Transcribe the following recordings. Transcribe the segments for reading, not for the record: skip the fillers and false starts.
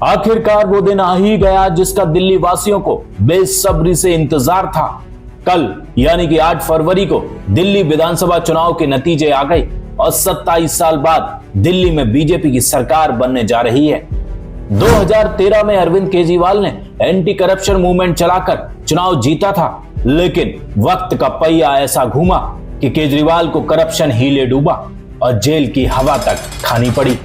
आखिरकार वो दिन आ ही गया जिसका दिल्ली वासियों को बेसब्री से इंतजार था। कल यानी कि 8 फरवरी को दिल्ली विधानसभा चुनाव के नतीजे आ गए और 27 साल बाद दिल्ली में बीजेपी की सरकार बनने जा रही है। 2013 में अरविंद केजरीवाल ने एंटी करप्शन मूवमेंट चलाकर चुनाव जीता था, लेकिन वक्त का पहिया ऐसा घूमा कि केजरीवाल को करप्शन ही ले डूबा और जेल की हवा तक खानी पड़ी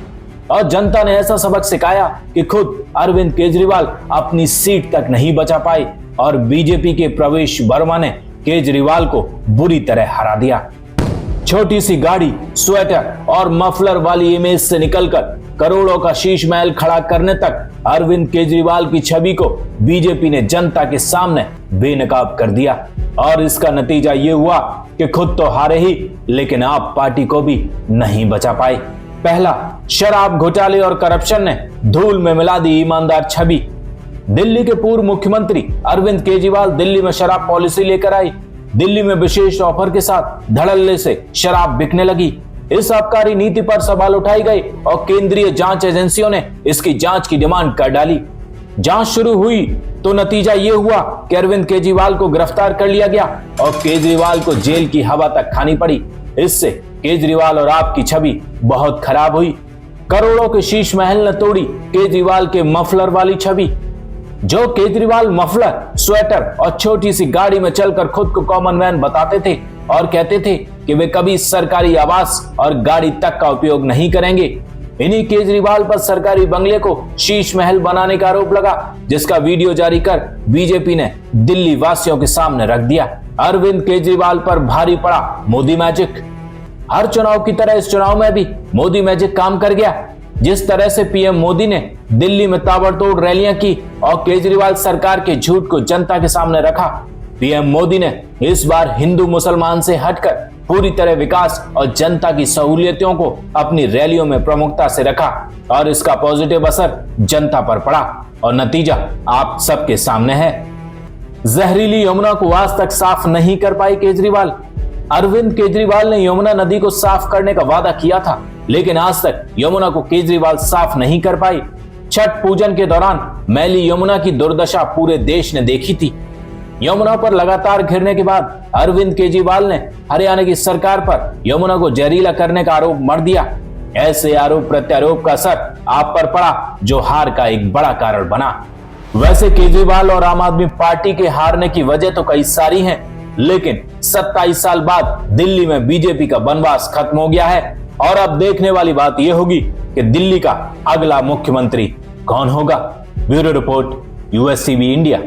और जनता ने ऐसा सबक सिखाया कि खुद अरविंद केजरीवाल अपनी सीट तक नहीं बचा पाए और बीजेपी के प्रवेश वर्मा ने केजरीवाल को बुरी तरह हरा दिया। छोटी सी गाड़ी, स्वेटर और मफलर वाली इमेज से निकलकर करोड़ों का शीश महल खड़ा करने तक अरविंद केजरीवाल की छवि को बीजेपी ने जनता के सामने बेनकाब कर दिया और इसका नतीजा ये हुआ कि खुद तो हारे ही, लेकिन आप पार्टी को भी नहीं बचा पाए। पहला, शराब घोटाले और करप्शन ने धूल में मिला दी ईमानदार छवि। दिल्ली के पूर्व मुख्यमंत्री अरविंद केजरीवाल दिल्ली में शराब पॉलिसी लेकर आई। दिल्ली में विशेष ऑफर के साथ धड़ल्ले से शराब बिकने लगी। इस आबकारी नीति पर सवाल उठाए गए और केंद्रीय जांच एजेंसियों ने इसकी जांच की डिमांड कर डाली। जांच शुरू हुई तो नतीजा यह हुआ कि अरविंद केजरीवाल को गिरफ्तार कर लिया गया और केजरीवाल को जेल की हवा तक खानी पड़ी। इससे केजरीवाल और आप की छवि बहुत खराब हुई। करोड़ों के शीश महल ने तोड़ी केजरीवाल के मफलर वाली छवि। जो केजरीवाल मफलर, स्वेटर और छोटी सी गाड़ी में चलकर खुद को कॉमन मैन बताते थे और कहते थे कि वे कभी सरकारी आवास और गाड़ी तक का उपयोग नहीं करेंगे, इन्हीं केजरीवाल पर सरकारी बंगले को शीश महल बनाने का आरोप लगा, जिसका वीडियो जारी कर बीजेपी ने दिल्ली वासियों के सामने रख दिया। अरविंद केजरीवाल पर भारी पड़ा मोदी मैजिक। हर चुनाव की तरह इस चुनाव में भी मोदी मैजिक काम कर गया। जिस तरह से पीएम मोदी ने दिल्ली में ताबड़तोड़ रैलियां की और केजरीवाल सरकार के झूठ को जनता के सामने रखा, पीएम मोदी ने इस बार हिंदू मुसलमान से हटकर पूरी तरह विकास और जनता की सहूलियतों को अपनी रैलियों में प्रमुखता से रखा और इसका पॉजिटिव असर जनता पर पड़ा और नतीजा आप सबके सामने है। जहरीली यमुना को आज तक साफ नहीं कर पाए केजरीवाल। अरविंद केजरीवाल ने यमुना नदी को साफ करने का वादा किया था, लेकिन आज तक यमुना को केजरीवाल साफ नहीं कर पाई। छठ पूजन के दौरान मैली यमुना की दुर्दशा पूरे देश ने देखी थी। यमुना पर लगातार घिरने के बाद अरविंद केजरीवाल ने हरियाणा की सरकार पर यमुना को जहरीला करने का आरोप मढ़ दिया। ऐसे आरोप प्रत्यारोप का असर आप पर पड़ा, जो हार का एक बड़ा कारण बना। वैसे केजरीवाल और आम आदमी पार्टी के हारने की वजह तो कई सारी हैं, लेकिन 27 साल बाद दिल्ली में बीजेपी का बनवास खत्म हो गया है और अब देखने वाली बात यह होगी कि दिल्ली का अगला मुख्यमंत्री कौन होगा। Bureau report, USCB India.